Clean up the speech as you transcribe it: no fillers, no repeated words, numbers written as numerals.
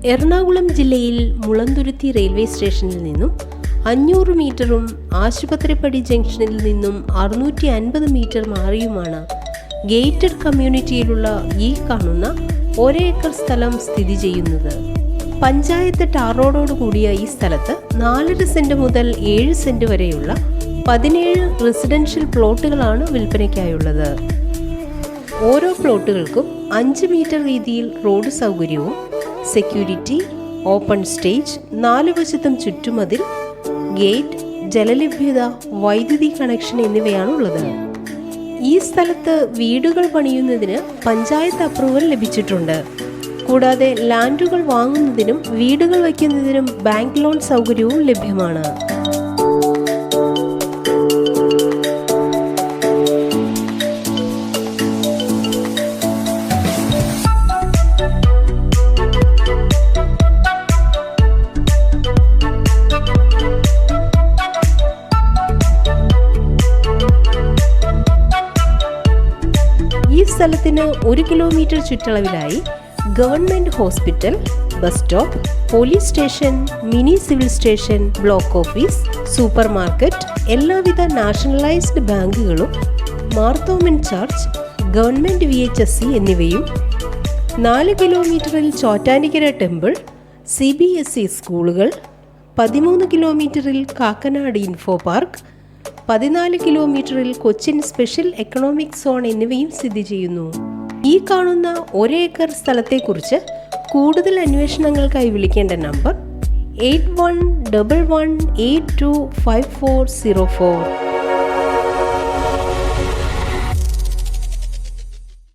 എറണാകുളം ജില്ലയിൽ മുളന്തുരുത്തി റെയിൽവേ സ്റ്റേഷനിൽ നിന്നും 500 മീറ്ററും ആശുപത്രിപ്പടി ജംഗ്ഷനിൽ നിന്നും 650 മീറ്റർ മാറിയുമാണ് ഗേറ്റഡ് കമ്മ്യൂണിറ്റിയിലുള്ള ഈ കാണുന്ന 1 ഏക്കർ സ്ഥലം സ്ഥിതി ചെയ്യുന്നത്. പഞ്ചായത്ത് ടാർ റോഡോട് കൂടിയ ഈ സ്ഥലത്ത് 4.5 സെന്റ് മുതൽ 7 സെന്റ് വരെയുള്ള 17 റെസിഡൻഷ്യൽ പ്ലോട്ടുകളാണ് വിൽപ്പനയ്ക്കായുള്ളത്. ഓരോ പ്ലോട്ടുകൾക്കും 5 മീറ്റർ വീതിയിൽ റോഡ് സൗകര്യവും സെക്യൂരിറ്റി, ഓപ്പൺ സ്റ്റേജ്, 4 വശത്തും ചുറ്റുമതിൽ, ഗേറ്റ്, ജലലഭ്യത, വൈദ്യുതി കണക്ഷൻ എന്നിവയാണുള്ളത്. ഈ സ്ഥലത്ത് വീടുകൾ പണിയുന്നതിന് പഞ്ചായത്ത് അപ്രൂവൽ ലഭിച്ചിട്ടുണ്ട്. കൂടാതെ ലാൻഡുകൾ വാങ്ങുന്നതിനും വീടുകൾ വയ്ക്കുന്നതിനും ബാങ്ക് ലോൺ സൗകര്യവും ലഭ്യമാണ്. ഈ സ്ഥലത്തിന് 1 കിലോമീറ്റർ ചുറ്റളവിലായി government hospital, bus stop, police station, mini civil station, block office, super market, എല്ലാവിധ നാഷണലൈസ്ഡ് ബാങ്കുകളും, മാർത്തോമൻ ചർച്ച്, ഗവൺമെന്റ് VHSE എന്നിവയും, 4 കിലോമീറ്ററിൽ ചോറ്റാനിക്കര ടെമ്പിൾ, CBSE സ്കൂളുകൾ, 13 കിലോമീറ്ററിൽ കാക്കനാട് ഇൻഫോ പാർക്ക്, 14 കിലോമീറ്ററിൽ കൊച്ചിൻ സ്പെഷ്യൽ എക്കണോമിക് സോൺ എന്നിവയും സ്ഥിതി ചെയ്യുന്നു. ഈ കാണുന്ന 1 ഏക്കർ സ്ഥലത്തെക്കുറിച്ച് കൂടുതൽ അന്വേഷണങ്ങൾക്കായി വിളിക്കേണ്ട നമ്പർ 8111825404.